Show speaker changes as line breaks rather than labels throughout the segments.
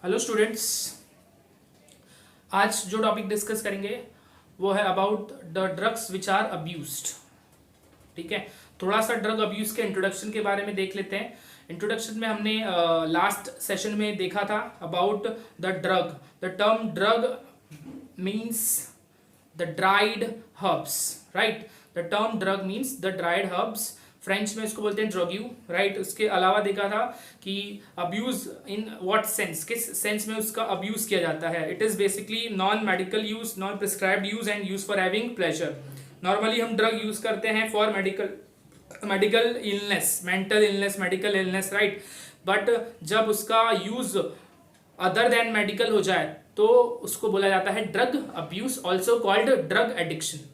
Hello students, आज जो topic discuss करेंगे वो है about the drugs which are abused. ठीक है, थोड़ा सा ड्रग अब्यूज के इंट्रोडक्शन के बारे में देख लेते हैं। इंट्रोडक्शन में हमने लास्ट सेशन में देखा था about the drug. The term drug means the dried herbs, right. The term drug means the dried herbs, French में इसको बोलते हैं ड्रग्यू, राइट। उसके अलावा देखा था कि अब्यूज इन व्हाट सेंस, किस सेंस में उसका अब्यूज किया जाता है। It is basically non medical use, non prescribed use and use for having pleasure. Normally हम ड्रग यूज करते हैं for medical illness, mental illness, medical illness, right. But जब उसका यूज अदर देन मेडिकल हो जाए तो उसको बोला जाता है drug abuse, also called drug addiction.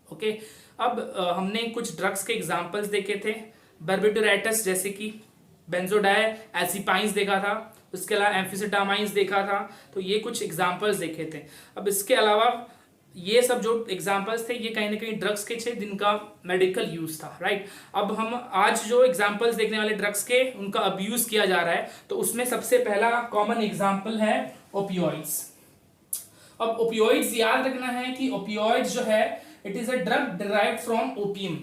Okay, अब हमने कुछ ड्रग्स के एग्जांपल्स देखे थे, बार्बिटूरेटस जैसे कि बेंजोडाइएज़ेपाइंस देखा था, उसके अलावा एम्फिसेटामाइंस देखा था। तो ये कुछ एग्जांपल्स देखे थे। अब इसके अलावा ये सब जो एग्जांपल्स थे ये कहीं ना कहीं ड्रग्स के थे जिनका मेडिकल यूज था, राइट। अब हम आज जो एग्जांपल्स देखने वाले ड्रग्स के उनका अब्यूज किया जा रहा है, तो उसमें सबसे पहला कॉमन एग्जांपल है ओपियोइड्स। अब ओपियोइड्स याद रखना है कि ओपियोइड्स जो है it is a drug derived from opium.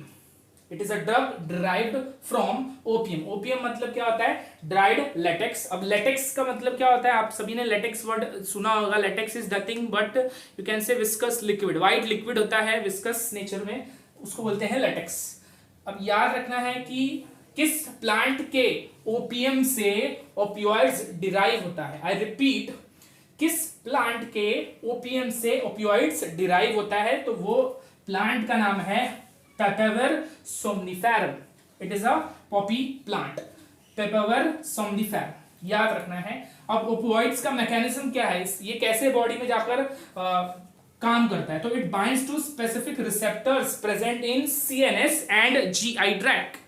It is a drug derived from opium. Opium मतलब क्या होता है? Dried latex. अब लेटेक्स का मतलब क्या होता है? आप सभी ने लेटेक्स वर्ड सुना होगा। Latex is nothing but you can से विस्कस लिक्विड, व्हाइट लिक्विड होता है विस्कस नेचर में, उसको बोलते हैं लेटेक्स। अब याद रखना है कि किस प्लांट के ओपियम से ओपियोइड्स डिराइव होता है। आई रिपीट, किस प्लांट के ओपियम से ओपियोइड्स डिराइव होता है, तो वो प्लांट का नाम है Papaver somniferum. It is a poppy plant, Papaver somniferum, याद रखना है। अब ओपियोइड्स का मैकेनिज्म क्या है, ये कैसे बॉडी में जाकर काम करता है? तो it binds to specific receptors present in CNS and GI tract.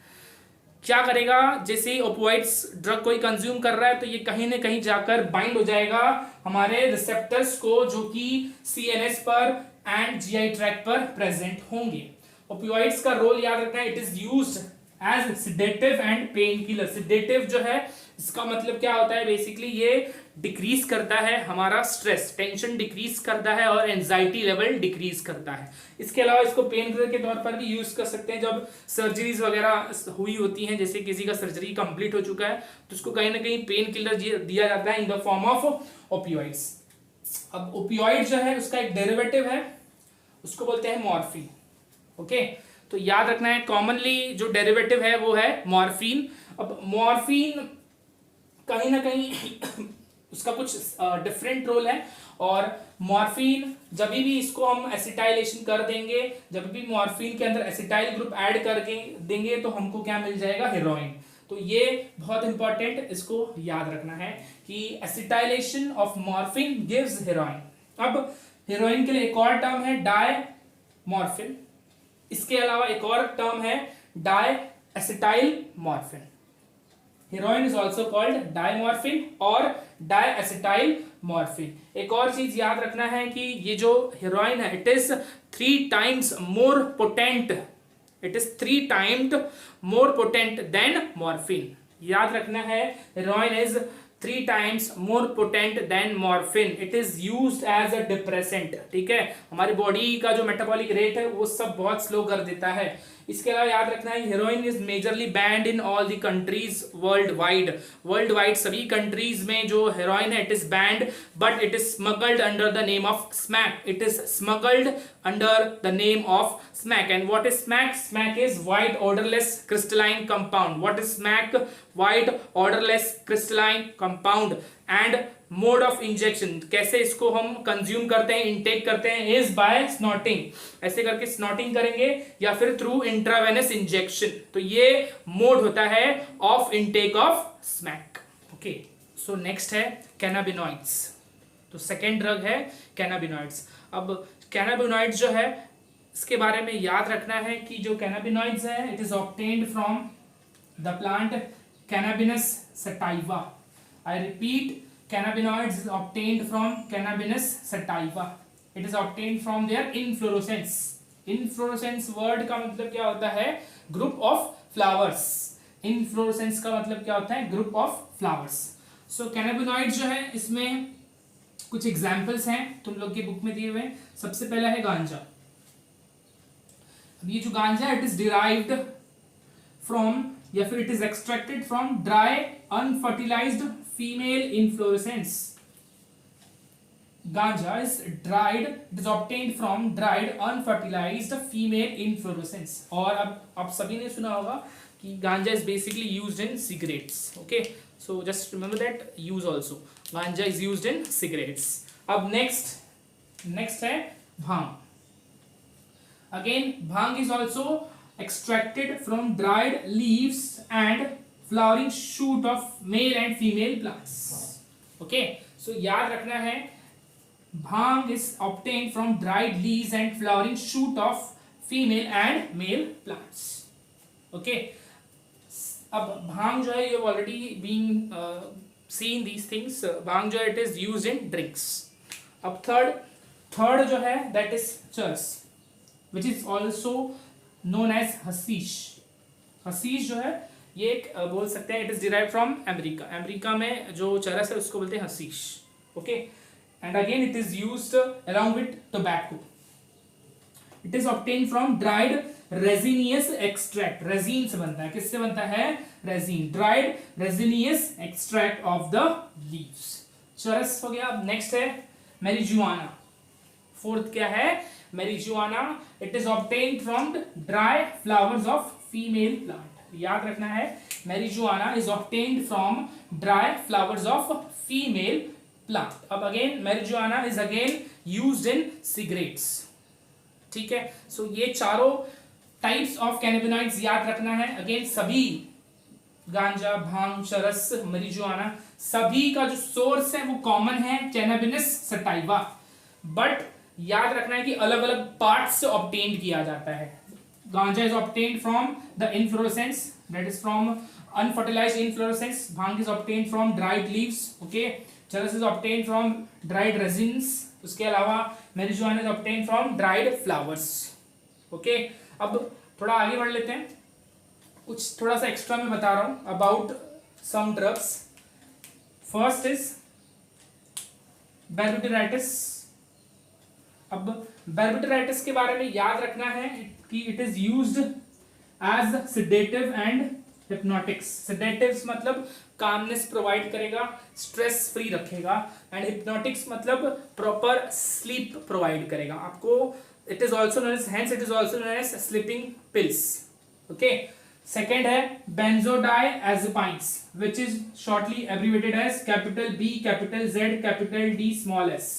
क्या करेगा? जैसे ओपियोइड्स ड्रग कोई कंज्यूम कर रहा है तो ये कहीं ना कहीं जाकर बाइंड हो जाएगा हमारे रिसेप्टर्स को, जो कि सीएनएस पर एंड जीआई ट्रैक्ट पर प्रेजेंट होंगे। ओपियोइड्स का रोल याद रखना है, it is used as sedative and pain killer. Sedative जो है इसका मतलब क्या होता है? बेसिकली ये डिक्रीज करता है हमारा स्ट्रेस, टेंशन डिक्रीज करता है और एंजाइटी लेवल डिक्रीज करता है। इसके अलावा इसको पेन किलर के तौर पर भी यूज कर सकते हैं। जब सर्जरीज वगैरह हुई होती हैं, जैसे किसी का सर्जरी कंप्लीट हो चुका है तो उसको कहीं ना कहीं पेन किलर दिया जाता है in the form of opioids. अब ओपियोइड जो है उसका एक डेरिवेटिव है, उसको बोलते हैं मॉर्फिन। ओके, तो याद रखना है कॉमनली जो डेरिवेटिव है वो है मॉर्फिन। अब मॉर्फिन कहीं ना कहीं उसका कुछ डिफरेंट रोल है, और मॉर्फिन जब भी इसको हम एसिटाइलेशन कर देंगे, जब भी मॉर्फिन के अंदर एसिटाइल ग्रुप ऐड करके देंगे तो हमको क्या मिल जाएगा? हेरोइन। तो ये बहुत इंपॉर्टेंट, इसको याद रखना है कि acetylation of morphine gives heroin. अब हेरोइन के लिए एक और टर्म है डायमॉर्फिन। इसके अलावा एक और टर्म है diacetyl morphine. Heroin is also called diamorphine और डायएसिटाइल मॉर्फिन। एक और चीज याद रखना है कि ये जो हेरोइन है it is 3 times more potent, it is 3 times more potent than morphine. याद रखना है heroin is 3 times more potent than morphine. It is used as a depressant. ठीक है, हमारी बॉडी का जो मेटाबॉलिक रेट है वो सब बहुत स्लो कर देता है। इसके अलावा याद रखना है heroin is majorly band in all the countries world wide सभी कंट्रीज में जो हेरोइन है it is band, but it is smuggled under the name of smack. It is smuggled under the name of smack. And what is smack? Smack is white odourless crystalline compound. What is smack? White odourless crystalline compound. And mode of injection, कैसे इसको हम consume करते हैं, intake करते हैं, is by snorting. ऐसे करके snorting करेंगे या फिर थ्रू इंट्रावेनस इंजेक्शन। तो ये मोड होता है of intake of smack. Okay, so next है कैनाबिनॉइड्स। तो सेकेंड ड्रग है कैनाबिनॉइड्स। अब कैनाबिनॉइड्स जो है इसके बारे में याद रखना है कि जो कैनाबिनॉइड्स है it is obtained from the plant Cannabinus sativa. I repeat, cannabinoids is obtained from Cannabinus sativa. It is obtained from their inflorescence. Inflorescence word का मतलब क्या होता है? Group of flowers. Inflorescence का मतलब क्या होता है? Group of flowers. So cannabinoid जो है इसमें कुछ एग्जाम्पल्स हैं तुम लोग की बुक में दिए हुए। सबसे पहला है गांजा। अब ये जो गांजा है इट इज डिराइव्ड फ्रॉम या फिर it is extracted from dry unfertilised female inflorescence. Ganja is dried, it is obtained from dried unfertilised female inflorescence. और अब आप सभी ने सुना होगा कि ganja is basically used in cigarettes. Okay, so just remember that use also, ganja is used in cigarettes. अब next है bhang. Again bhang is also extracted from dried leaves and flowering shoot of male and female plants. Okay, सो याद रखना है भांग is obtained from dried leaves and flowering shoot of female and male plants. Okay, अब भांग जो है ये already being seen these things. भांग जो है it is used in drinks. अब थर्ड जो है that is चरस, which is also known as hashish. hashish जो है ये एक बोल सकते हैं it is derived from America. America में जो चरस है उसको बोलते हैं hashish. Okay, and again it is used along with tobacco. It is obtained from dried resinous extract. Resin से बनता है, किससे बनता है? Resin, dried resinous extract of the leaves. चरस हो गया। अब नेक्स्ट है मैरिजुआना। फोर्थ क्या है? Marijuana. It is obtained from dry flowers of female plant. याद रखना है marijuana is obtained from dry flowers of female plant. अब again marijuana is again used in cigarettes. ठीक है, सो ये चारों टाइप्स ऑफ कैनाबिनॉइड्स याद रखना है। अगेन सभी गांजा, भांग, चरस, मैरिजुआना सभी का जो सोर्स है वो कॉमन है कैनाबिनस सटाइवा, बट याद रखना है कि अलग अलग पार्ट्स से ऑब्टेन किया जाता है। Ganja is obtained from the inflorescence, that is from unfertilised inflorescence. Bhang is obtained from dried leaves. Okay, charas is obtained from dried resins. उसके अलावा marijuana is obtained from dried flowers. Okay, अब थोड़ा आगे बढ़ लेते हैं। कुछ थोड़ा सा एक्स्ट्रा मैं बता रहा हूं about some drugs. First is barbiturates. अब बार्बिटूराइटिस के बारे में याद रखना है कि it is used as sedative and hypnotics. Sedatives मतलब कामनेस प्रोवाइड करेगा, स्ट्रेस फ्री रखेगा, एंड हिप्नोटिक्स मतलब प्रॉपर स्लीप प्रोवाइड करेगा आपको। It is also known as, hence it is also known as sleeping pills. Okay, second है benzodiazepines which is shortly abbreviated as capital B, capital Z, capital D, small S.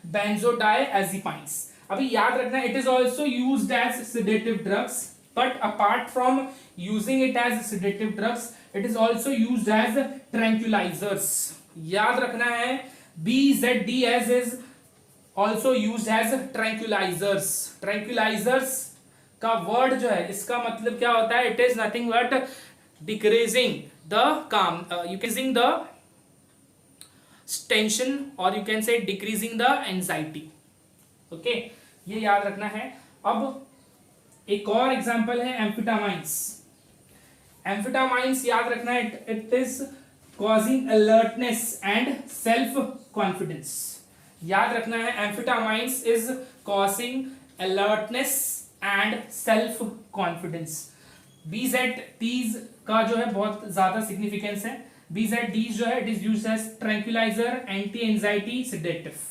Benzodiazepines, अभी याद रखना it is also used as sedative drugs, but apart from using it as sedative drugs it is also used as tranquilizers. याद रखना है BZDS is also used as tranquilizers. Tranquilizers का word जो है इसका मतलब क्या होता है? it is nothing but decreasing the calm, decreasing the tension or you can say decreasing the anxiety. okay, ये याद रखना है। अब एक और एग्जांपल है एम्फेटामाइंस। एम्फेटामाइंस याद रखना है it is causing alertness and self confidence. याद रखना है amphetamines is causing alertness and self confidence. BZDs का जो है बहुत ज्यादा सिग्निफिकेंस है। BZDs जो है it is used as tranquilliser, anti anxiety, sedative.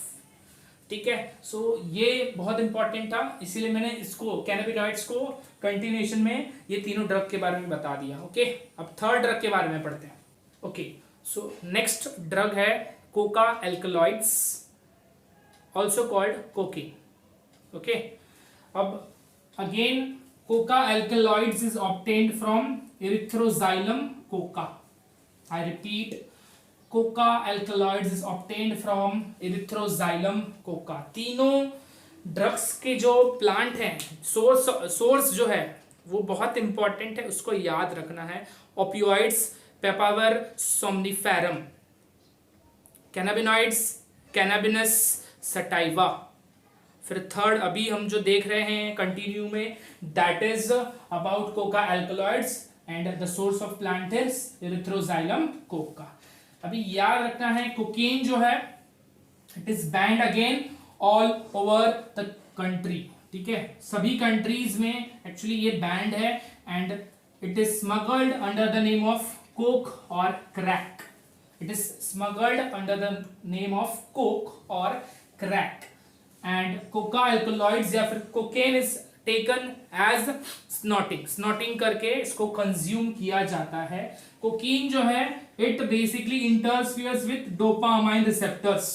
ठीक है, सो ये बहुत इंपॉर्टेंट था, इसीलिए मैंने इसको कैनाबिनॉइड्स को कंटिन्यूएशन में ये तीनों ड्रग के बारे में बता दिया। ओके, अब थर्ड ड्रग के बारे में पढ़ते हैं। ओके, सो नेक्स्ट ड्रग है coca alkaloids, also called cocaine. Okay, अब again coca alkaloids is obtained from Erythroxylum coca. I repeat, coca alkaloids is obtained from Erythroxylum coca. तीनों ड्रग्स के जो प्लांट हैं, सोर्स जो है वो बहुत इंपॉर्टेंट है, उसको याद रखना है। Opioids, Papaver somniferum, cannabinoids, Cannabinus sativa. फिर थर्ड अभी हम जो देख रहे हैं कंटिन्यू में, that is about coca alkaloids and the source of plant is Erythroxylum coca. अभी याद रखना है कोकेन जो है it is banned again all over the country, ठीक है, सभी कंट्रीज में एक्चुअली ये बैंड है and it is smuggled under the name of coke और crack. It is smuggled under the name of coke और क्रैक एंड कोका अल्कलॉइड्स या फिर cocaine is taken as snorting, snorting करके इसको consume किया जाता है। कोकीन जो है it basically interferes with dopamine receptors.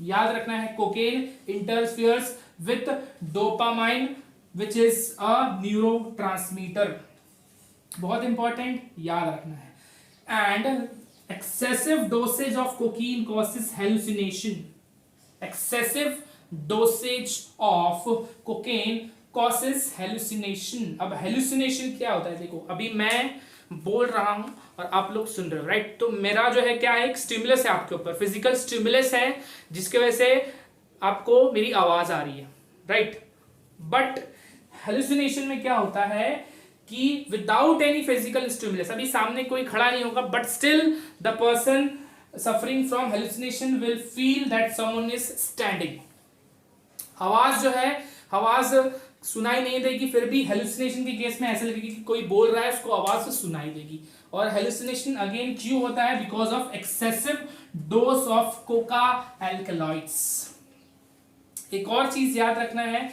याद रखना है cocaine interferes with dopamine which is a neurotransmitter, बहुत इंपॉर्टेंट याद रखना है। And excessive dosage of cocaine causes hallucination, excessive dosage of cocaine causes hallucination. अब हेलुसिनेशन क्या होता है, देखो अभी मैं बोल रहा हूं और आप लोग सुन रहे हो, राइट, तो मेरा जो है क्या है, एक स्टिमुलस है आपके ऊपर, फिजिकल स्टिमुलस है जिसके वजह से आपको मेरी आवाज आ रही है, राइट। बट हेलुसिनेशन में क्या होता है कि विदाउट एनी फिजिकल स्टिमुलस, अभी सामने कोई खड़ा नहीं होगा but still the person suffering from hallucination will feel that someone is standing. आवाज जो है, आवाज सुनाई नहीं देगी, फिर भी हेलुसिनेशन के केस में ऐसा लगेगी कि कोई बोल रहा है, उसको आवाज से सुनाई देगी। और हेलुसिनेशन अगेन क्यों होता है, because of excessive dose of Coca alkaloids. एक और चीज याद रखना है,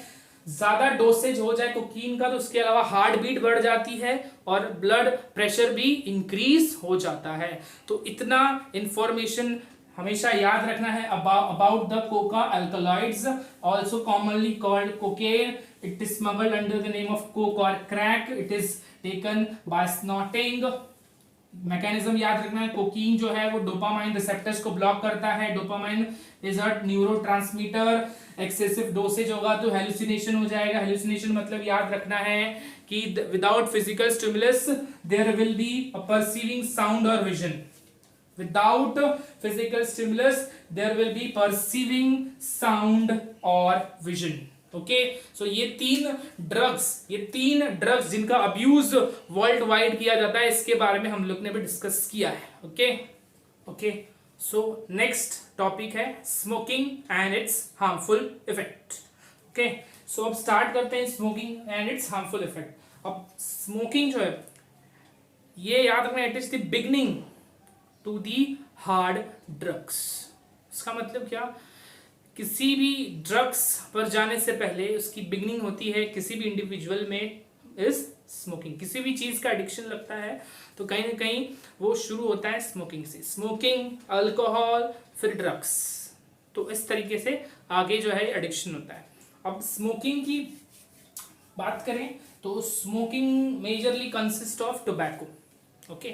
ज्यादा डोसेज हो जाए कोकीन का तो उसके अलावा हार्ट बीट बढ़ जाती है और ब्लड प्रेशर भी इंक्रीज हो जाता है। तो इतना इंफॉर्मेशन हमेशा याद रखना है about the coca alkaloids, also commonly called cocaine. It is smuggled under the name of coke और crack. It is taken by snorting. Mechanism याद रखना है, कोकीन जो है वो डोपामाइन रिसेप्टर्स को ब्लॉक करता है। Dopamine is a neurotransmitter. Excessive dosage होगा तो हेलुसिनेशन हो जाएगा। हेलुसिनेशन मतलब याद रखना है कि without physical stimulus there will be a perceiving sound और vision. Without physical stimulus, there will be perceiving sound or vision. Okay, so ये तीन ड्रग्स जिनका अब्यूज वर्ल्ड वाइड किया जाता है, इसके बारे में हम लोग ने भी डिस्कस किया है। ओके, सो नेक्स्ट टॉपिक है smoking and its harmful effect. Okay, so अब स्टार्ट करते हैं smoking and its harmful effect. अब स्मोकिंग जो है ये याद रखना, it is the beginning to the hard drugs. इसका मतलब क्या, किसी भी ड्रग्स पर जाने से पहले उसकी बिगनिंग होती है किसी भी इंडिविजुअल में इज स्मोकिंग। किसी भी चीज का एडिक्शन लगता है तो कहीं ना कहीं वो शुरू होता है स्मोकिंग से। स्मोकिंग, अल्कोहल, फिर ड्रग्स, तो इस तरीके से आगे जो है एडिक्शन होता है। अब स्मोकिंग की बात करें तो smoking majorly consist of tobacco. Okay,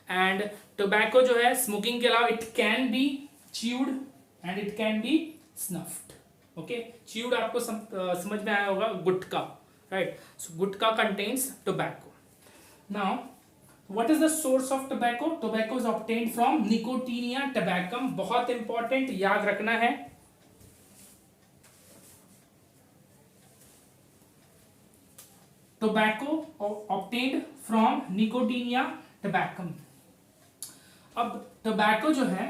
and tobacco जो है स्मोकिंग के अलावा it can be chewed and it can be snuffed. Okay, chewed आपको समझ में आया होगा, gutkha, right. So gutkha contains tobacco. Now what is the source of tobacco? Tobacco is obtained from Nicotiana tabacum. बहुत इंपॉर्टेंट, याद रखना है। Tobacco obtained from Nicotiana tabacum. अब टोबैको जो है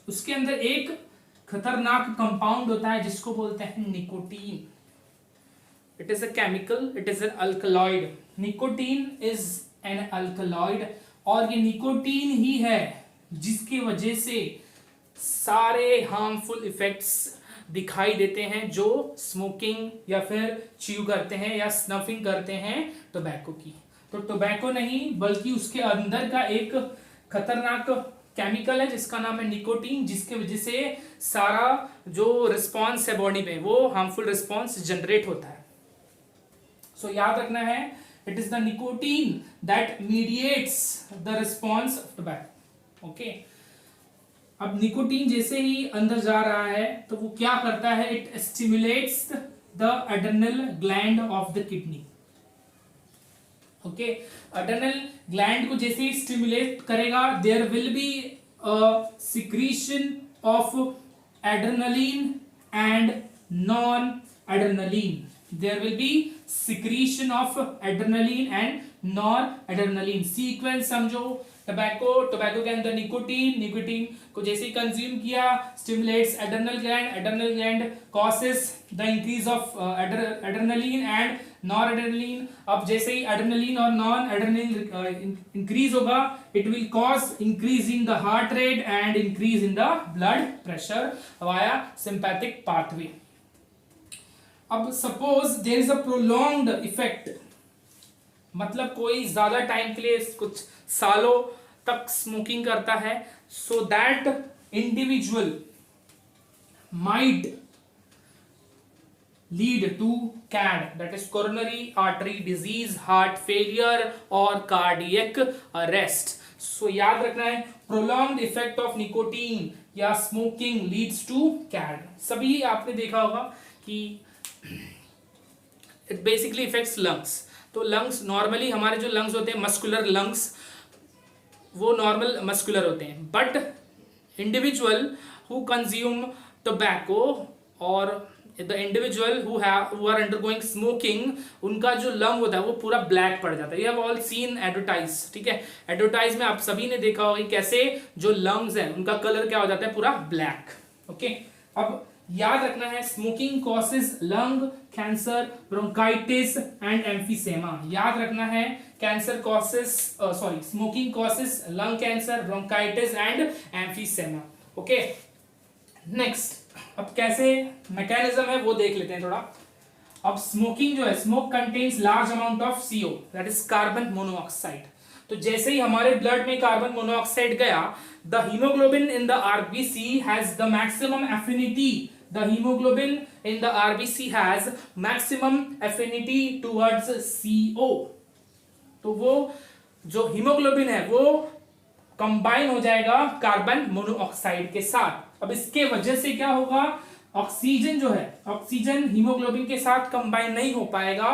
उसके अंदर एक खतरनाक कंपाउंड होता है जिसको बोलते हैं nicotine. It is a chemical, it is an alkaloid. Nicotine is an alkaloid और ये निकोटीन ही है जिसकी वजह से सारे हार्मफुल इफेक्ट्स दिखाई देते हैं जो स्मोकिंग या फिर च्यू करते हैं या स्नफिंग करते हैं टोबैको की। तो टोबैको नहीं बल्कि उसके अंदर का एक खतरनाक केमिकल है जिसका नाम है निकोटीन, जिसके वजह से सारा जो रिस्पॉन्स है बॉडी में वो हार्मफुल रिस्पॉन्स जनरेट होता है। सो याद रखना है, it is the nicotine that mediates the response of tobacco. Okay, अब निकोटीन जैसे ही अंदर जा रहा है तो वो क्या करता है, it stimulates the adrenal gland of the kidney. Okay, adrenal gland को जैसे ही स्टिमुलेट करेगा there will be secretion of adrenaline and non adrenaline. There will be secretion of adrenaline and nor adrenaline. Sequence समझो, tobacco के अंदर nicotine को जैसे ही कंज्यूम किया stimulates adrenal gland causes the increase of adrenaline and nor adrenaline. अब जैसे ही एड्रेनलिन और नॉन एड्रेनलिन इंक्रीज होगा, it will cause increase in the heart rate and increase in the blood pressure via sympathetic pathway. अब suppose there is a prolonged effect, मतलब कोई ज्यादा time के लिए कुछ सालों तक स्मोकिंग करता है, so that individual might lead to CAD, that is coronary artery disease, heart failure और कार्डियक अरेस्ट। सो याद रखना है, प्रोलॉन्ग्ड इफेक्ट ऑफ निकोटीन या स्मोकिंग लीड्स टू CAD। सभी आपने देखा होगा कि इट बेसिकली इफेक्ट्स लंग्स। तो लंग्स नॉर्मली हमारे जो लंग्स होते हैं मस्कुलर लंग्स, वो नॉर्मल मस्कुलर होते हैं, but individual who consume tobacco और the individual who are undergoing smoking, उनका जो लंग होता है वो पूरा ब्लैक पड़ जाता है। You have all scene advertise, ठीक है, एडवर्टाइज में आप सभी ने देखा होगा कैसे जो लंग्स है उनका कलर क्या हो जाता है, पूरा ब्लैक। ओके, अब याद रखना है, smoking causes lung cancer, bronchitis and emphysema. याद रखना है, cancer causes smoking causes lung cancer, bronchitis and emphysema. Okay, next, अब कैसे मैकेनिज्म है वो देख लेते हैं थोड़ा। अब स्मोकिंग जो है, smoke contains large amount of CO, that is carbon monoxide. तो जैसे ही हमारे ब्लड में कार्बन मोनोऑक्साइड गया, the haemoglobin in the RBC has the maximum affinity, the hemoglobin in the RBC has maximum affinity towards CO। तो वो जो haemoglobin है वो कंबाइन हो जाएगा कार्बन मोनोऑक्साइड के साथ। अब इसके वजह से क्या होगा, ऑक्सीजन जो है, ऑक्सीजन हीमोग्लोबिन के साथ कंबाइन नहीं हो पाएगा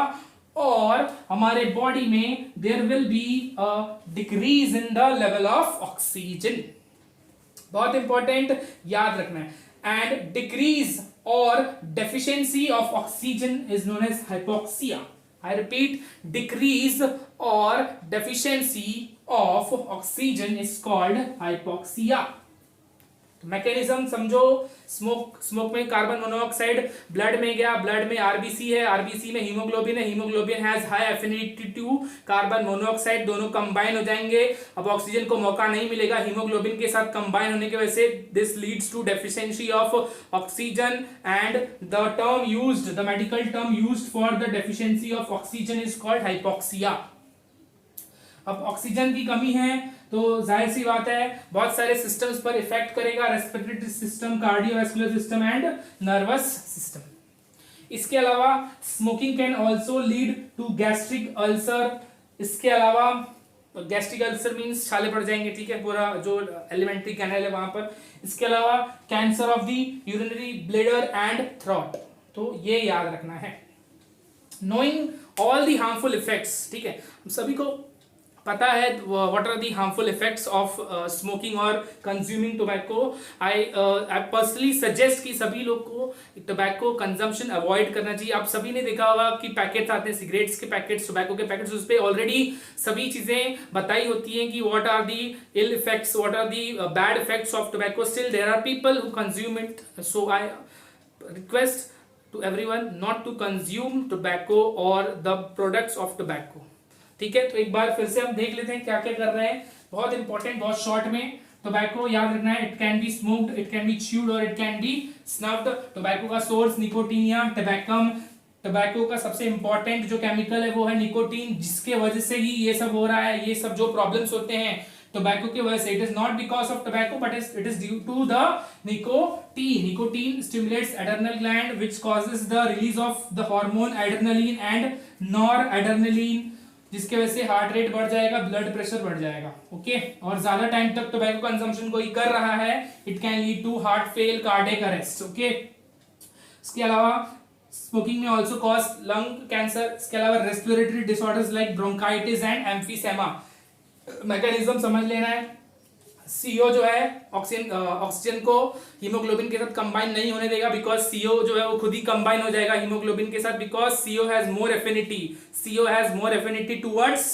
और हमारे बॉडी में there will be a decrease in the level of oxygen. बहुत इंपॉर्टेंट, याद रखना है। And decrease or deficiency of oxygen is known as hypoxia. I repeat, decrease or deficiency of oxygen is called hypoxia. Mechanism समझो, smoke में carbon monoxide blood में गया, blood में RBC है, RBC में हीमोग्लोबिन है, haemoglobin has high affinity to carbon monoxide, दोनों combine हो जाएंगे। अब ऑक्सीजन को मौका नहीं मिलेगा हीमोग्लोबिन के साथ कंबाइन होने की वजह से, this leads to deficiency of oxygen and the term used, the medical term used for the deficiency of oxygen is called hypoxia. अब ऑक्सीजन की कमी है तो जाहिर सी बात है बहुत सारे सिस्टम्स पर इफेक्ट करेगा, respiratory system, cardiovascular system and nervous system. इसके अलावा smoking can also lead to gastric ulcer. इसके अलावा गैस्ट्रिक अल्सर मींस छाले पड़ जाएंगे, ठीक है, पूरा जो एलिमेंट्री कैनल है वहां पर। इसके अलावा cancer of the urinary bladder and throat. तो ये याद रखना है। Knowing all the harmful effects, ठीक है, हम सभी को पता है what are the harmful effects of smoking और consuming tobacco. I personally suggest कि सभी लोग को टोबैको कंजम्पशन अवॉइड करना चाहिए। आप सभी ने देखा होगा कि पैकेट्स आते हैं, सिगरेट्स के पैकेट्स, टोबैको के पैकेट्स, उस पर ऑलरेडी सभी चीजें बताई होती हैं कि what are the ill effects, what are the bad effects of tobacco. Still there are people who consume it, so I request to everyone not to consume tobacco और द प्रोडक्ट्स ऑफ टोबैको। ठीक है, तो एक बार फिर से हम देख लेते हैं क्या क्या कर रहे हैं, बहुत इंपॉर्टेंट, बहुत शॉर्ट में। टोबैको याद रखना है, it can be smoked, it can be chewed और it can be snuffed. Tobacco का सोर्स निकोटीनिया टबैकम। टोबैको का सबसे इंपॉर्टेंट जो केमिकल है वो है निकोटीन, जिसके वजह से ही ये सब हो रहा है, ये सब जो प्रॉब्लम्स होते हैं टोबैको की वजह से। It is not because of tobacco but it is due to the nicotine. Nicotine stimulates adrenal gland which causes the release of the hormone adrenaline and nor adrenaline, जिसके वजह से हार्ट रेट बढ़ जाएगा, blood pressure बढ़ जाएगा। Okay, और ज्यादा time तक टोबैको कंजम्पशन कोई कर रहा है, it can lead to heart fail, cardiac arrest. Okay, इसके अलावा स्मोकिंग में आल्सो कॉज लंग कैंसर। इसके अलावा respiratory disorders like bronchitis and emphysema. Mechanism समझ लेना है, CO जो है ऑक्सीजन को हीमोग्लोबिन के साथ कंबाइन नहीं होने देगा, बिकॉज CO जो है वो खुद ही कंबाइन हो जाएगा हीमोग्लोबिन के साथ, because CO has more affinity towards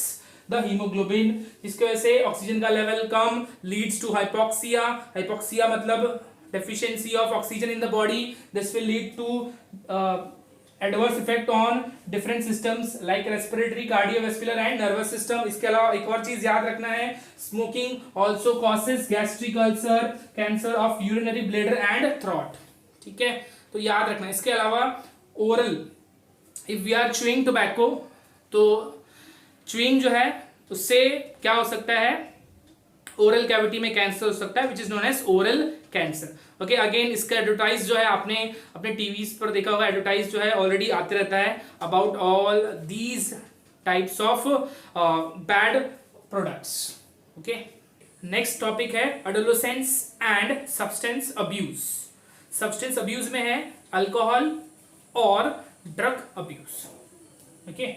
the haemoglobin, जिसकी वजह से ऑक्सीजन का लेवल कम, लीड्स टू हाइपोक्सिया, हाइपोक्सिया मतलब deficiency of oxygen in the body. This will lead to adverse effect on different systems like respiratory, cardiovascular and nervous system. इसके अलावा एक और चीज याद रखना है, smoking also causes gastric ulcer, cancer of urinary bladder and throat. ठीक है, तो याद रखना। इसके अलावा oral, if we are chewing tobacco, तो chewing जो है उससे क्या हो सकता है, ओरल कैविटी में कैंसर हो सकता है, which is known as oral cancer. Okay, again इसका एडवर्टाइज जो है आपने अपने टीवी पर देखा होगा, एडवर्टाइज जो है ऑलरेडी आते रहता है about all these types of bad products. Okay, next topic है adolescence and substance abuse. Substance abuse में है अल्कोहल और ड्रग अब्यूज। ओके,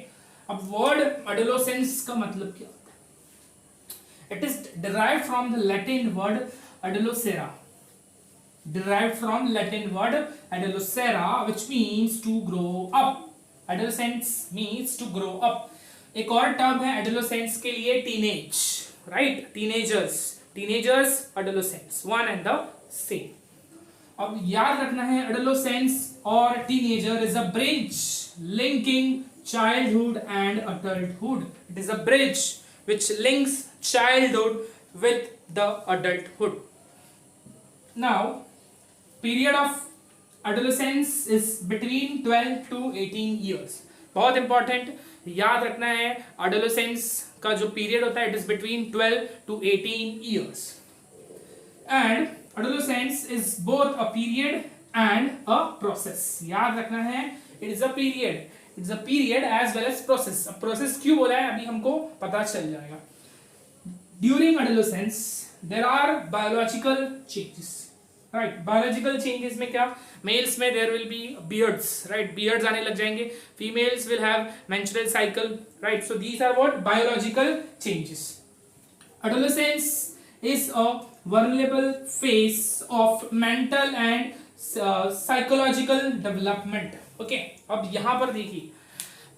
अब वर्ड एडोलेसेंस का मतलब क्या? It is derived from the Latin word adolescere. Derived from Latin word adolescere, which means to grow up. Adolescence means to grow up. एक और term है adolescence के लिए teenage, right? Teenagers, adolescents, one and the same. अब याद रखना है adolescence और teenager is a bridge linking childhood and adulthood. It is a bridge which links childhood with the adulthood. Now, period of adolescence is between 12 to 18 years. बहुत important याद रखना है, adolescence का जो period होता है, it is between 12 to 18 years. And adolescence is both a period and a process. याद रखना है, it is a period. It's a period as well as process. अब process क्यों बोला है अभी हमको पता चल जाएगा। During adolescence there are biological changes, right? Biological changes में क्या, males में there will be beards, right? Beards आने लग जाएंगे, females will have menstrual cycle, right? So these are what biological changes. Adolescence is a vulnerable phase of mental and psychological development. Okay, अब यहां पर देखिए,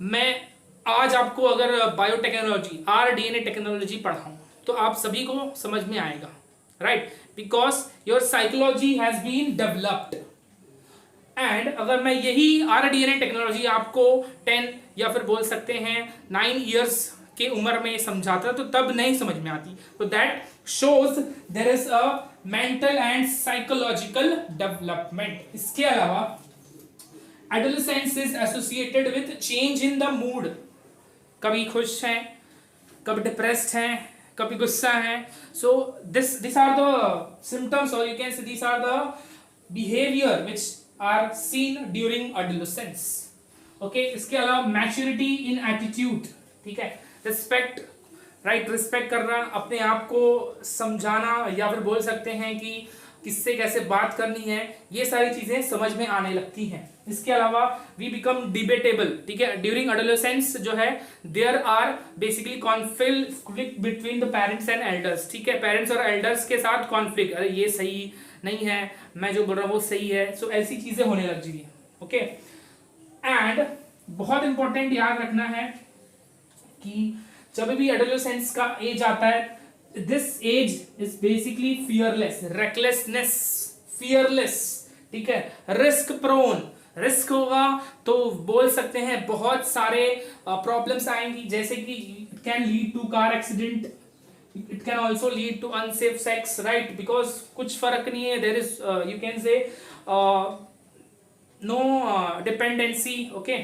मैं आज आपको अगर बायोटेक्नोलॉजी RDNA टेक्नोलॉजी पढ़ाऊं तो आप सभी को समझ में आएगा, right? Because your psychology has been developed. And अगर मैं यही RDNA टेक्नोलॉजी आपको 10 या फिर बोल सकते हैं 9 इयर्स के उम्र में समझाता तो तब नहीं समझ में आती। तो that shows there is a mental and psychological development. इसके अलावा adolescence is associated with change in the mood. कभी खुश हैं, कभी डिप्रेस्ड हैं, कभी गुस्सा हैं। So these are the symptoms, or you can say these are the behavior which are seen during adolescence. Okay, इसके अलावा maturity in attitude, ठीक है, respect, right? respect करना, अपने आप को समझाना, या फिर बोल सकते हैं कि किससे कैसे बात करनी है, ये सारी चीजें समझ में आने लगती हैं। इसके अलावा वी बिकम डिबेटेबल, ठीक है। ड्यूरिंग एडोलेसेंस जो है there are basically conflict between the parents and elders, ठीक है। पेरेंट्स और एल्डर्स के साथ कॉन्फ्लिक्ट, अरे ये सही नहीं है, मैं जो बोल रहा हूँ वो सही है, सो ऐसी चीजें होने लग जाती है। ओके, एंड बहुत इंपॉर्टेंट याद रखना है कि जब भी एडोलेसेंस का एज आता है, this age is basically fearless, recklessness, fearless, ठीक है, रिस्क प्रोन। रिस्क होगा तो बोल सकते हैं बहुत सारे प्रॉब्लम्स आएंगी, जैसे कि it can lead to car accident, it can also lead to unsafe sex, right, because कुछ फर्क नहीं है, there is you can say no dependency. Okay,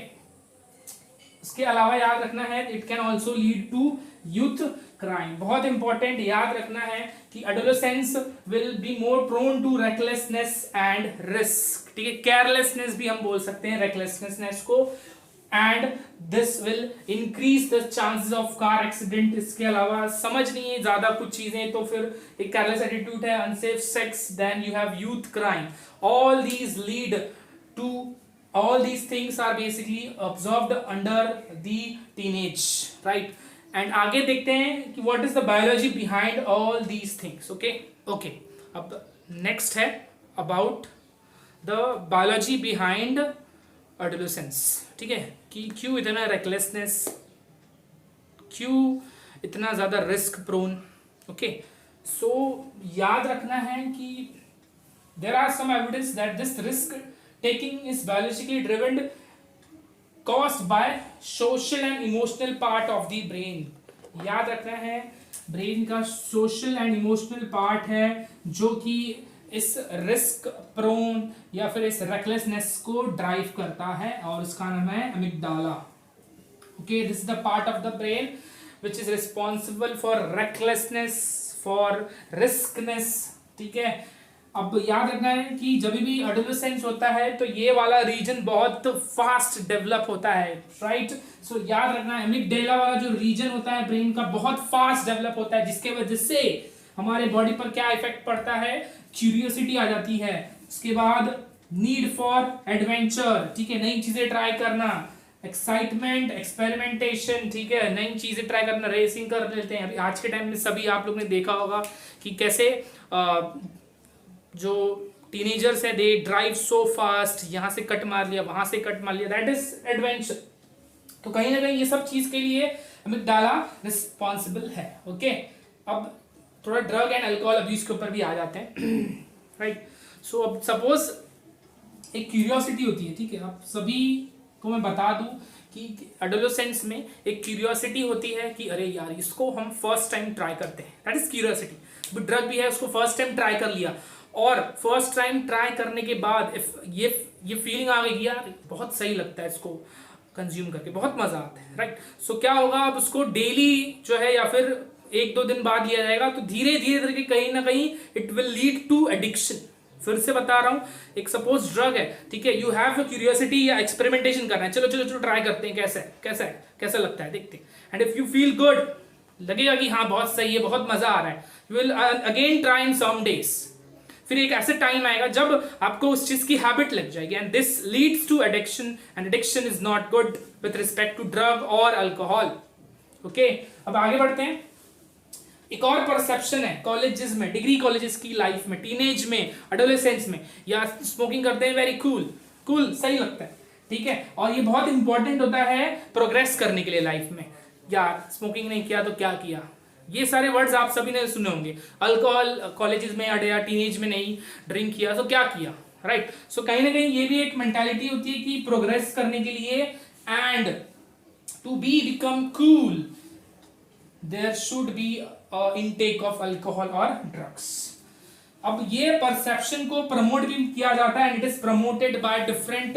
इसके अलावा याद रखना है it can also lead to youth crime. बहुत इंपॉर्टेंट याद रखना है कि adolescence will be more prone to recklessness and risk, ठीक है, केयरलेसनेस भी हम बोल सकते हैं रेकलेसनेस को, and this will increase the chances of car accident. इसके अलावा समझ नहीं है ज्यादा कुछ चीजें तो फिर एक केयरलेस एटीट्यूड है, unsafe sex, then you have youth crime. All these lead to, all these things are basically observed under the teenage, right? And आगे देखते हैं कि what is the biology behind all these things. Okay, अब next है about the biology behind adolescence, ठीक है, कि क्यों इतना recklessness, क्यों इतना ज़्यादा रिस्क प्रोन। ओके, सो याद रखना है कि there are some evidence that this risk taking is biologically driven caused by social and emotional part of the brain। याद रखना है ब्रेन का सोशल एंड इमोशनल पार्ट है जो कि इस रिस्क प्रोन या फिर इस रेकलेसनेस को ड्राइव करता है, और इसका नाम है amygdala. Okay, this is the part of the brain which is responsible for recklessness, for riskness. ठीक है, अब याद रखना है कि जब भी एडोलेसेंस होता है तो ये वाला रीजन बहुत फास्ट डेवलप होता है, राइट। सो याद रखना है एमिगडाला वाला जो रीजन होता है ब्रेन का बहुत फास्ट डेवलप होता है, जिसके वजह से हमारे बॉडी पर क्या इफेक्ट पड़ता है, क्यूरियोसिटी आ जाती है, उसके बाद नीड फॉर एडवेंचर, ठीक है, नई चीजें ट्राई करना, एक्साइटमेंट, एक्सपेरिमेंटेशन, ठीक है, नई चीजें ट्राई करना, रेसिंग कर लेते हैं। आज के टाइम में सभी आप लोग ने देखा होगा कि कैसे जो टीनेजर्स है दे ड्राइव सो फास्ट, यहां से कट मार लिया, वहां से कट मार लिया, दैट इज एडवेंचर। तो कहीं ना कहीं ये सब चीज के लिए अमिगडाला रिस्पॉन्सिबल है। ओके, अब थोड़ा ड्रग एंड अल्कोहल अब्यूज के ऊपर भी आ जाते हैं, राइट। सो अब सपोज एक क्यूरियोसिटी होती है, ठीक है, आप सभी को मैं बता दूं कि एडोलेसेंस में एक क्यूरियोसिटी होती है कि अरे यार इसको हम फर्स्ट टाइम ट्राई करते हैं, दैट इज क्यूरियोसिटी। ड्रग भी है, उसको फर्स्ट टाइम ट्राई कर लिया, और फर्स्ट टाइम ट्राई करने के बाद ये फीलिंग आ गई यार बहुत सही लगता है, इसको कंज्यूम करके बहुत मजा आता है, राइट। सो क्या होगा, अब उसको डेली जो है या फिर एक दो दिन बाद लिया जाएगा, तो धीरे धीरे करके कहीं ना कहीं it will lead to addiction. फिर से बता रहा हूं, एक सपोज ड्रग है, ठीक है, यू हैव क्यूरियोसिटी या एक्सपेरिमेंटेशन करना है, चलो चलो चलो ट्राई करते हैं, कैसा लगता है देखते हैं, and if you feel good, लगेगा कि हाँ बहुत सही है, बहुत मजा आ रहा है, you will again try in some days. फिर एक ऐसे टाइम आएगा जब आपको उस चीज की हैबिट लग जाएगी, and this leads to addiction, and addiction is not good with respect to drug और अल्कोहल। ओके, अब आगे बढ़ते हैं। एक और परसेप्शन है कॉलेजेस में, डिग्री कॉलेजेस की लाइफ में, टीनेज में, एडोलेसेंस में, या स्मोकिंग करते हैं, वेरी कूल सही लगता है, ठीक है, और ये बहुत इंपॉर्टेंट होता है प्रोग्रेस करने के लिए लाइफ में। यार स्मोकिंग नहीं किया तो क्या किया, ये सारे वर्ड्स आप सभी ने सुने होंगे। अल्कोहल कॉलेजेस में या टीनेज में नहीं ड्रिंक किया तो क्या किया, राइट। सो कहीं ना कहीं ये भी एक मेंटालिटी होती है कि प्रोग्रेस करने के लिए and to be become cool there should be intake of alcohol और ड्रग्स। अब ये परसेप्शन को प्रमोट भी किया जाता है, and it is promoted by different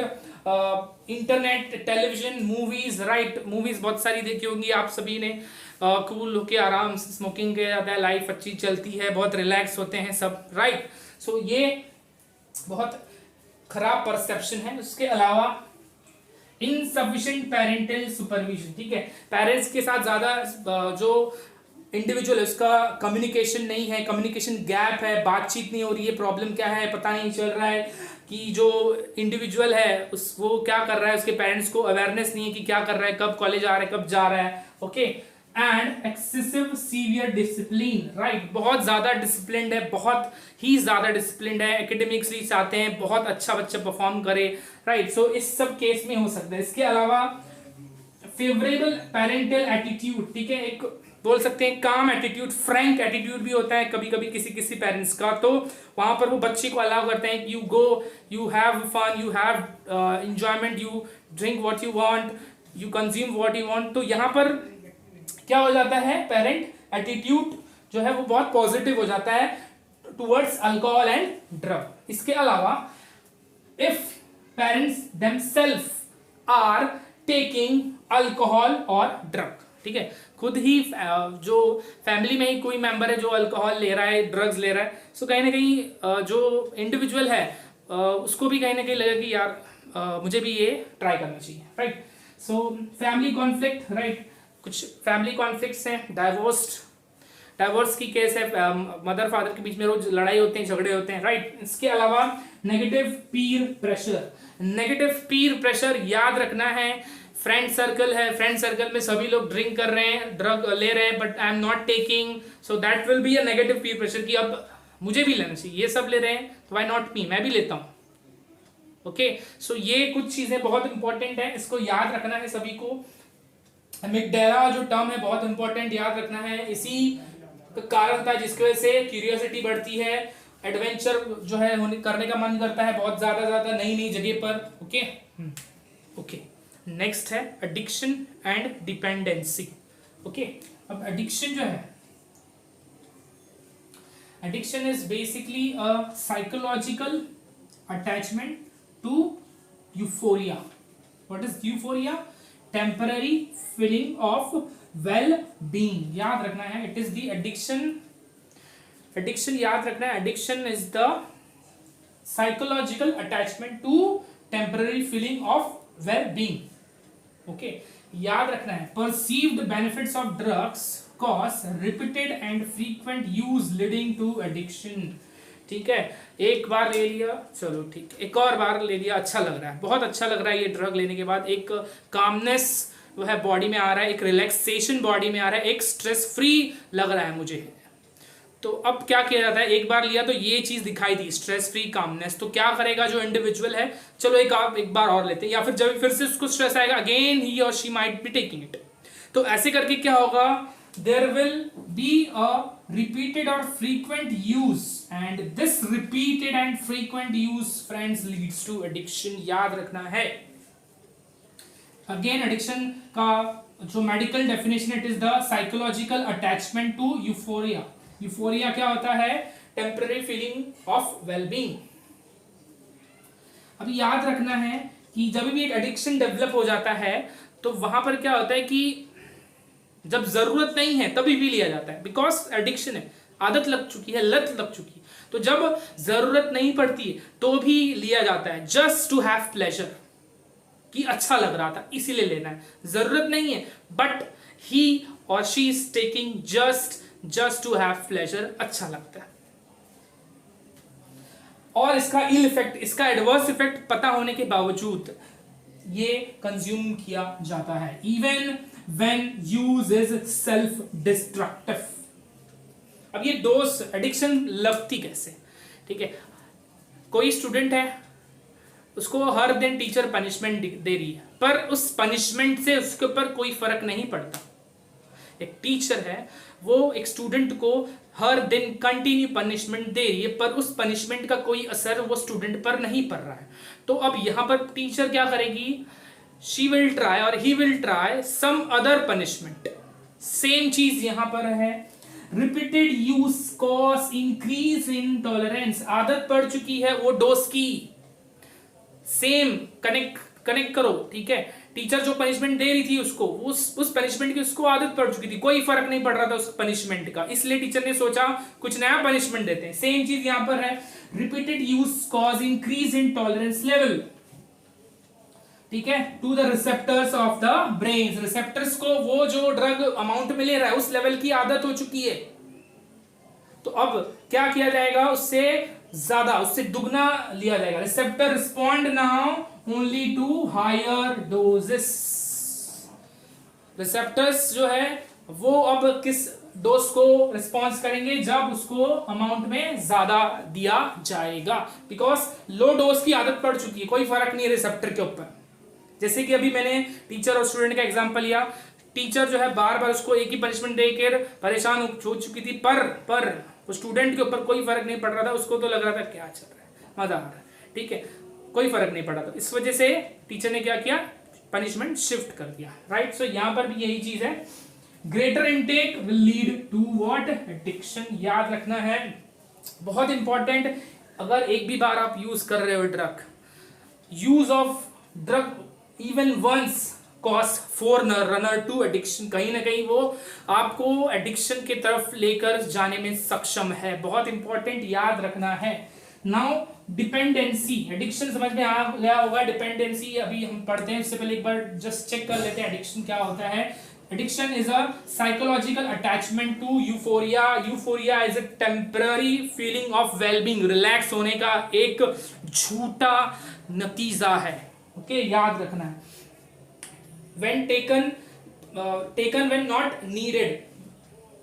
internet, television, movies, right. Movies बहुत सारी देखी होंगी आप सभी ने, कूल होके आराम से स्मोकिंग किया जाता है, लाइफ अच्छी चलती है, बहुत रिलैक्स होते हैं सब, राइट। सो ये बहुत खराब परसेप्शन है। उसके अलावा इनसफिशिएंट पेरेंटल सुपरविजन, ठीक है, पेरेंट्स के साथ ज्यादा जो इंडिविजुअल है उसका कम्युनिकेशन नहीं है, कम्युनिकेशन गैप है, बातचीत नहीं हो रही है, प्रॉब्लम क्या है पता नहीं चल रहा है, कि जो इंडिविजुअल है वो क्या कर रहा है, उसके पेरेंट्स को अवेयरनेस नहीं है कि क्या कर रहा है, कब कॉलेज आ रहा है, कब जा रहा है। Okay, and excessive severe discipline, right, बहुत ज्यादा डिसिप्लिन्ड है, बहुत ही ज्यादा डिसिप्लिन्ड है, एकेडमिक्सली चाहते हैं बहुत अच्छा बच्चा परफॉर्म करे, राइट। सो इस सब केस में हो सकता है। इसके अलावा फेवरेबल पेरेंटल एटीट्यूड, ठीक है, एक बोल सकते हैं काम एटीट्यूड, फ्रैंक एटीट्यूड भी होता है कभी कभी किसी पेरेंट्स का, तो वहां पर वो बच्चे को अलाउ करते हैं कि you go, you have fun, you have enjoyment, you drink what you want, you consume what you want. तो यहाँ पर क्या हो जाता है, पेरेंट एटीट्यूड जो है वो बहुत पॉजिटिव हो जाता है टुवर्ड्स अल्कोहल एंड ड्रग। इसके अलावा if parents themselves are taking alcohol और ड्रग, ठीक है, खुद ही जो फैमिली में ही कोई मेंबर है जो अल्कोहल ले रहा है, ड्रग्स ले रहा है, सो कहीं ना कहीं जो इंडिविजुअल है उसको भी कहीं ना कहीं लगेगा कि यार मुझे भी ये ट्राई करना चाहिए, right. So family conflict, right, कुछ फैमिली कॉन्फ्लिक्ट्स हैं, डाइवोर्स की केस है, मदर फादर के बीच में रोज लड़ाई होते हैं, झगड़े होते हैं, राइट। इसके अलावा नेगेटिव पीर प्रेशर, नेगेटिव पीर प्रेशर याद रखना है, फ्रेंड सर्कल है, फ्रेंड सर्कल में सभी लोग ड्रिंक कर रहे हैं, ड्रग ले रहे हैं, but I am not taking, so that will be a negative Pir pressure कि अब मुझे भी लेना चाहिए, ये सब ले रहे हैं तो व्हाई नॉट मी, मैं भी लेता हूं। ओके, सो ये कुछ चीजें बहुत इंपॉर्टेंट है, इसको याद रखना है सभी को। अमिगडाला जो टर्म है बहुत इंपॉर्टेंट, याद रखना है। इसी का कारण था जिसकी वजह से क्यूरियोसिटी बढ़ती है, एडवेंचर जो है करने का मन करता है बहुत ज्यादा नई नई जगह पर। ओके ओके, नेक्स्ट है एडिक्शन एंड डिपेंडेंसी। ओके, अब एडिक्शन जो है, addiction is basically a psychological attachment to euphoria. What is euphoria? Temporary feeling of well being. याद रखना है, it is the addiction, addiction याद रखना है, addiction is the psychological attachment to temporary feeling of well being. Okay, याद रखना है, perceived benefits of drugs cause repeated and frequent use leading to addiction. ठीक है, एक बार ले लिया, चलो ठीक, एक और बार ले लिया, अच्छा लग रहा है, बहुत अच्छा लग रहा है ये ड्रग लेने के बाद, एक कामनेस वो है बॉडी में आ रहा है, एक रिलैक्सेशन बॉडी में आ रहा है, एक स्ट्रेस फ्री लग रहा है मुझे। तो अब क्या किया जाता है, एक बार लिया तो ये चीज दिखाई दी, स्ट्रेस फ्री कामनेस, तो क्या करेगा जो इंडिविजुअल है, चलो एक बार और लेते हैं, या फिर जब फिर से उसको स्ट्रेस आएगा again he or she might be taking it. तो ऐसे करके क्या होगा, there will be a repeated or frequent use and this repeated and frequent use friends leads to addiction। याद रखना है, अगेन एडिक्शन का जो medical definition, it is the psychological attachment to euphoria. Euphoria क्या होता है? Temporary feeling of wellbeing. अभी याद रखना है कि जब भी एक एडिक्शन डेवलप हो जाता है तो वहां पर क्या होता है कि जब जरूरत नहीं है तभी भी लिया जाता है, बिकॉज एडिक्शन है, आदत लग चुकी है, लत लग चुकी है, तो जब जरूरत नहीं पड़ती है तो भी लिया जाता है, जस्ट टू हैव प्लेजर, कि अच्छा लग रहा था इसीलिए लेना है, जरूरत नहीं है but he or she is taking just to have pleasure, अच्छा लगता है। और इसका इल इफेक्ट, इसका एडवर्स इफेक्ट पता होने के बावजूद ये कंज्यूम किया जाता है, even when use is self destructive। अब ये डोज एडिक्शन लगती कैसे? ठीक है, कोई स्टूडेंट है, उसको हर दिन टीचर पनिशमेंट दे रही है, पर उस पनिशमेंट से उसके ऊपर कोई फर्क नहीं पड़ता। एक टीचर है, वो एक स्टूडेंट को हर दिन कंटिन्यू पनिशमेंट दे रही है, पर उस पनिशमेंट का कोई असर वो स्टूडेंट पर नहीं पड़ रहा है। तो अब यहां पर टीचर क्या करेगी, she will try or he will try some other punishment। Same चीज यहां पर है, repeated use cause increase in tolerance, आदत पड़ चुकी है वो डोज की, सेम कनेक्ट करो। ठीक है, टीचर जो पनिशमेंट दे रही थी उसको, उस पनिशमेंट की उसको आदत पड़ चुकी थी, कोई फर्क नहीं पड़ रहा था उस पनिशमेंट का, इसलिए टीचर ने सोचा कुछ नया पनिशमेंट देते हैं। सेम चीज यहां पर है, repeated use cause increase in tolerance level. ठीक है, to the receptors of the brain, receptors को वो जो ड्रग अमाउंट में ले रहा है उस लेवल की आदत हो चुकी है, तो अब क्या किया जाएगा, उससे ज्यादा, उससे दुगना लिया जाएगा। Receptor respond now only to higher doses. Receptors जो है वो अब किस डोज को रिस्पॉन्स करेंगे, जब उसको अमाउंट में ज्यादा दिया जाएगा, बिकॉज लो डोज की आदत पड़ चुकी है, कोई फर्क नहीं है रिसेप्टर के ऊपर। जैसे कि अभी मैंने टीचर और स्टूडेंट का एग्जांपल लिया, टीचर जो है बार बार उसको एक ही पनिशमेंट देकर परेशान हो चुकी थी, पर वो स्टूडेंट के ऊपर कोई फर्क नहीं पड़ रहा था, उसको तो लग रहा था क्या चल रहा है, मजा आ रहा है, ठीक है, कोई फर्क नहीं पड़ रहा था। इस वजह से टीचर ने क्या किया, पनिशमेंट शिफ्ट कर दिया। राइट, सो यहां पर भी यही चीज है, greater intake will lead to what, addiction. याद रखना है, बहुत इंपॉर्टेंट, अगर एक भी बार आप यूज कर रहे हो drug, use of drug even once cause forerunner to addiction, कहीं ना कहीं वो आपको एडिक्शन की तरफ लेकर जाने में सक्षम है, बहुत इंपॉर्टेंट याद रखना है। नाउ डिपेंडेंसी, एडिक्शन समझ में आ गया होगा, डिपेंडेंसी अभी हम पढ़ते हैं, इससे पहले एक बार जस्ट चेक कर लेते हैं एडिक्शन क्या होता है। Addiction is a psychological attachment to euphoria. Euphoria is a temporary feeling of wellbeing, relax होने का एक झूठा नतीजा है। ओके, याद रखना है, when taken when not needed,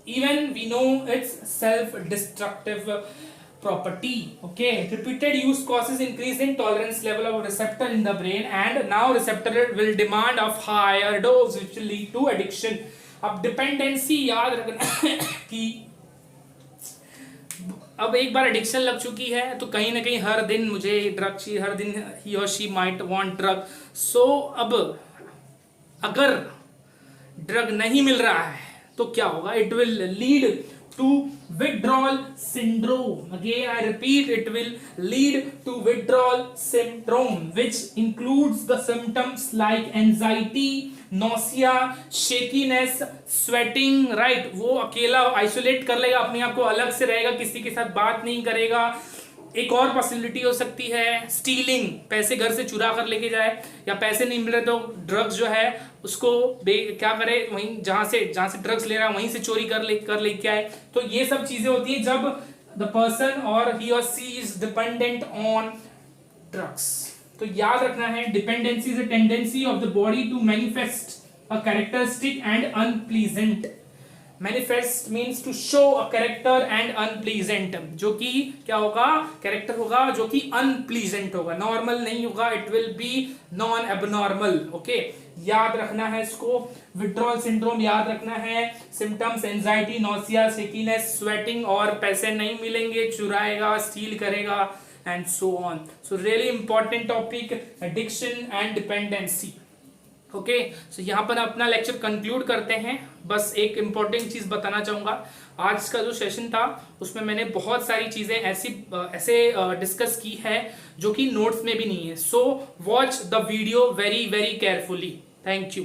even we know it's self destructive। property. Okay, repeated use causes increase in tolerance level of receptor in the brain, and now receptor will demand of higher dose which will lead to addiction. अब dependency याद रखना कि अब एक बार addiction लग चुकी है तो कहीं ना कहीं हर दिन मुझे ड्रग चाहिए, हर दिन ही or she might want drug. सो अब अगर ड्रग नहीं मिल रहा है तो क्या होगा? It will lead to withdrawal syndrome. Again I repeat, it will lead to withdrawal syndrome, which includes the symptoms like anxiety, nausea, shakiness, sweating. right, वो अकेला आइसोलेट कर लेगा, अपने आप को अलग से रहेगा, किसी के साथ बात नहीं करेगा. एक और पॉसिबिलिटी हो सकती है स्टीलिंग, पैसे घर से चुरा कर लेके जाए, या पैसे नहीं मिल रहे तो ड्रग्स जो है उसको क्या करे, वहीं जहां से ड्रग्स ले रहा है वहीं से चोरी कर लेके आए. तो ये सब चीजें होती है जब द पर्सन और he or she is dependent on drugs. तो याद रखना है, dependency is a tendency of the body to manifest a characteristic and unpleasant. Manifest means to show a character and unpleasant, जो कि क्या होगा? कैरेक्टर होगा जो कि अनप्लीजेंट होगा, नॉर्मल नहीं होगा. It will be non abnormal. Okay, याद रखना है इसको. विड्रॉल सिंड्रोम याद रखना है. Symptoms anxiety, nausea, shakiness, sweating, और पैसे नहीं मिलेंगे, चुराएगा, स्टील करेगा, and so on. So really important topic, addiction and dependency. Okay, so यहाँ पर अपना लेक्चर कंक्लूड करते हैं. बस एक इंपॉर्टेंट चीज बताना चाहूंगा, आज का जो सेशन था उसमें मैंने बहुत सारी चीजें ऐसे डिस्कस की है जो कि नोट्स में भी नहीं है. So watch the video very very carefully. Thank you.